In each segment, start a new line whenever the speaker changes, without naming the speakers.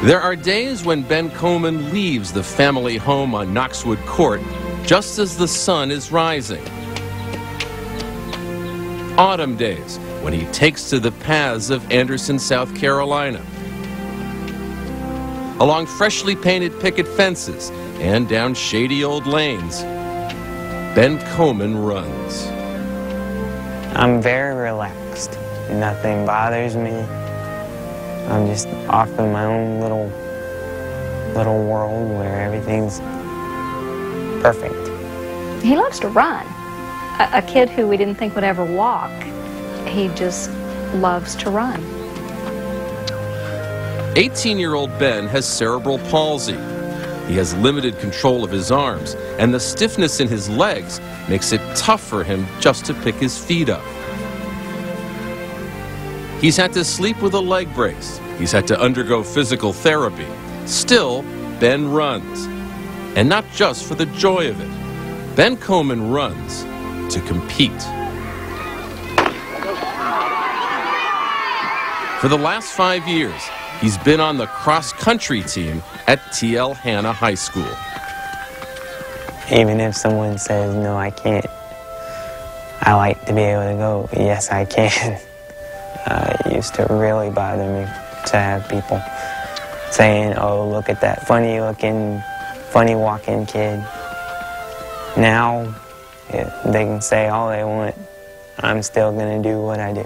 There are days when Ben Comen leaves the family home on Knoxwood Court just as the sun is rising. Autumn days when he takes to the paths of Anderson, South Carolina, along freshly painted picket fences and down shady old lanes. Ben Comen runs.
I'm very relaxed. Nothing bothers me. I'm just off in my own little world where everything's perfect.
He loves to run. A kid who we didn't think would ever walk, he just loves to run.
18-year-old Ben has cerebral palsy. He has limited control of his arms, and the stiffness in his legs makes it tough for him just to pick his feet up. He's had to sleep with a leg brace. He's had to undergo physical therapy. Still, Ben runs. And not just for the joy of it. Ben Comen runs to compete. For the last 5 years, he's been on the cross-country team at T.L. Hanna High School.
Even if someone says, no, I can't, I like to be able to go, yes, I can. It used to really bother me to have people saying, oh, look at that funny-looking, funny-walking kid. Now, they can say all they want. I'm still going to do what I do.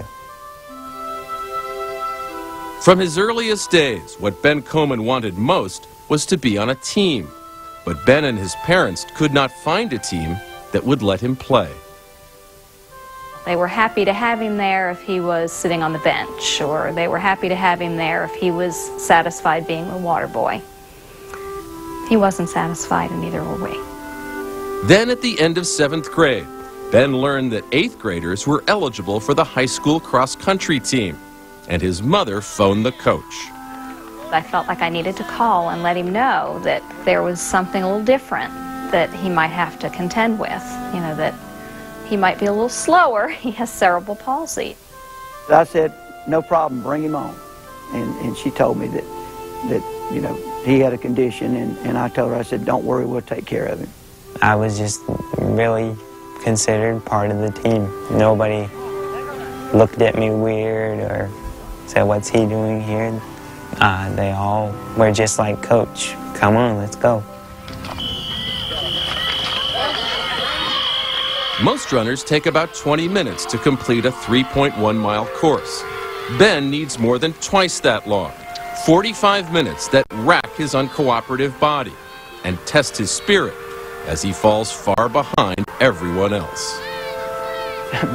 From his earliest days, what Ben Comen wanted most was to be on a team. But Ben and his parents could not find a team that would let him play.
They were happy to have him there if he was sitting on the bench, or they were happy to have him there if he was satisfied being the water boy. He wasn't satisfied, and neither were we.
Then at the end of 7th grade, Ben learned that 8th graders were eligible for the high school cross-country team, and his mother phoned the coach.
I felt like I needed to call and let him know that there was something a little different that he might have to contend with, you know, that he might be a little slower. He has cerebral palsy.
I said, no problem, bring him on. And she told me that you know, he had a condition, and I told her, I said, don't worry, we'll take care of him.
I was just really considered part of the team. Nobody looked at me weird or said, what's he doing here? They all were just like, Coach, come on, let's go.
Most runners take about 20 minutes to complete a 3.1-mile course. Ben needs more than twice that long, 45 minutes that rack his uncooperative body and test his spirit as he falls far behind everyone else.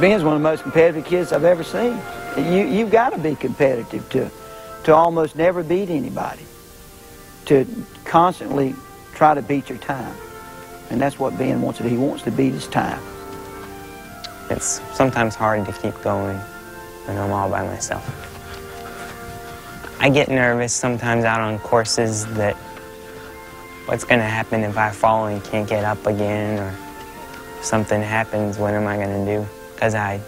Ben's one of the most competitive kids I've ever seen. You've got to be competitive to almost never beat anybody, to constantly try to beat your time. And that's what Ben wants to do. He wants to beat his time.
It's sometimes hard to keep going when I'm all by myself. I get nervous sometimes out on courses that what's going to happen if I fall and can't get up again, or if something happens, what am I going to do? Because I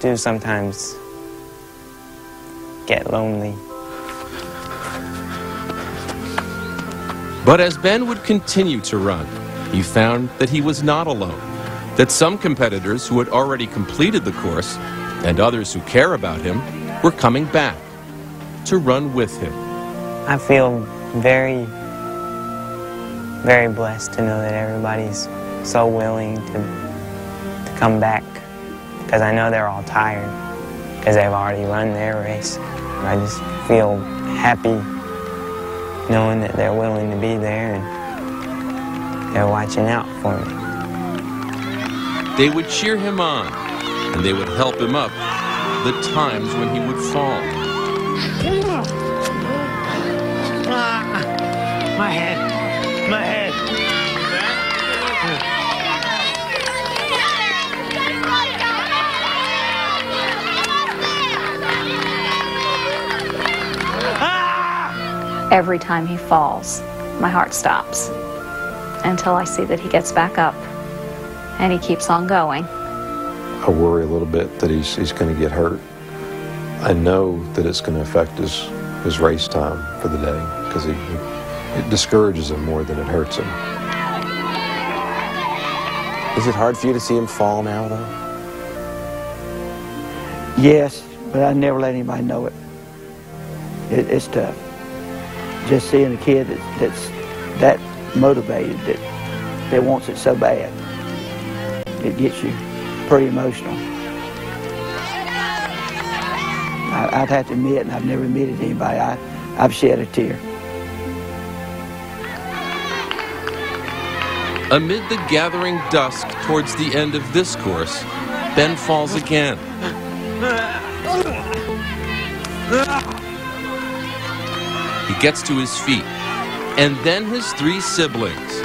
do sometimes get lonely.
But as Ben would continue to run, he found that he was not alone, that some competitors who had already completed the course and others who care about him were coming back to run with him.
I feel very, very blessed to know that everybody's so willing to come back, because I know they're all tired because they've already run their race. I just feel happy knowing that they're willing to be there and they're watching out for me.
They would cheer him on, and they would help him up the times when he would fall.
My head, my head.
Every time he falls, my heart stops until I see that he gets back up and he keeps on going.
I worry a little bit that he's going to get hurt. I know that it's going to affect his race time for the day, because it discourages him more than it hurts him.
Is it hard for you to see him fall now, though?
Yes, but I never let anybody know it. It's tough. Just seeing a kid that's that motivated, that wants it so bad, it gets you pretty emotional. I'd have to admit, and I've never admitted to anybody, I've shed a tear.
Amid the gathering dusk towards the end of this course, Ben falls again. He gets to his feet, and then his three siblings,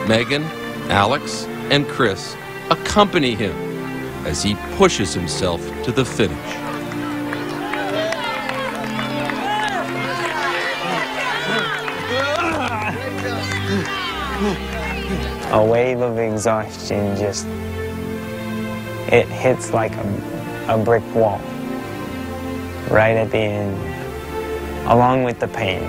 Megan, Alex, and Chris, accompany him as he pushes himself to the finish.
A wave of exhaustion just, it hits like a brick wall right at the end, along with the pain.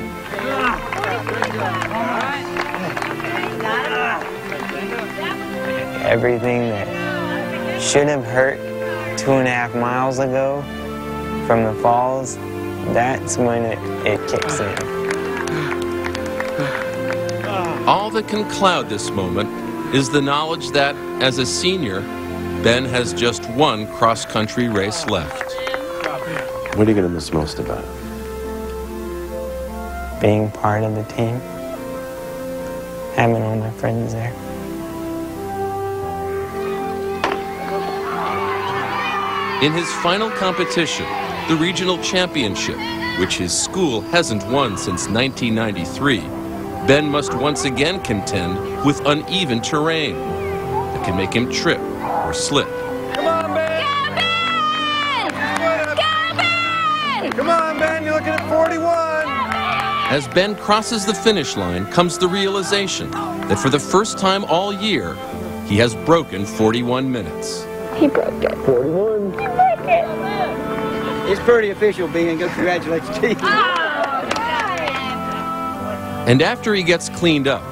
Everything that should have hurt 2.5 miles ago from the falls, that's when it kicks in.
All that can cloud this moment is the knowledge that, as a senior, Ben has just one cross-country race left.
What are you going to miss most about it?
Being part of the team, having all my friends there.
In his final competition, the regional championship, which his school hasn't won since 1993, Ben must once again contend with uneven terrain that can make him trip or slip.
Come on, Ben!
Ben!
Come on, Ben, you're looking at 41!
As Ben crosses the finish line comes the realization that for the first time all year, he has broken 41 minutes.
He broke it.
41.
He broke it.
It's pretty official, Ben. Go congratulate your team.
And after he gets cleaned up,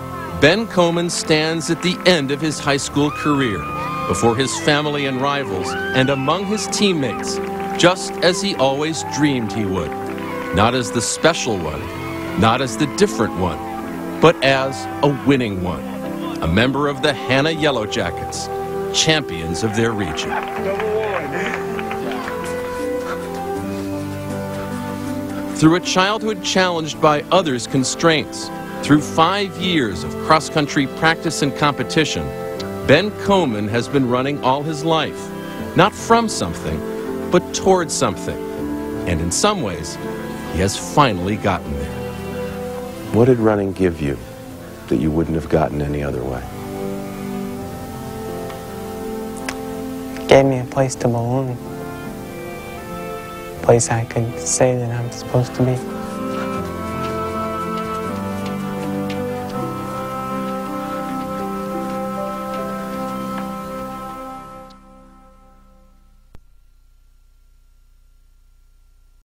Ben Comen stands at the end of his high school career, before his family and rivals and among his teammates, just as he always dreamed he would. Not as the special one, not as the different one, but as a winning one. A member of the Hannah Yellow Jackets, champions of their region. Through a childhood challenged by others' constraints, through 5 years of cross-country practice and competition, Ben Comen has been running all his life, not from something, but towards something. And in some ways, he has finally gotten there.
What did running give you that you wouldn't have gotten any other way?
It gave me a place to belong. A place I could say that I'm supposed to be.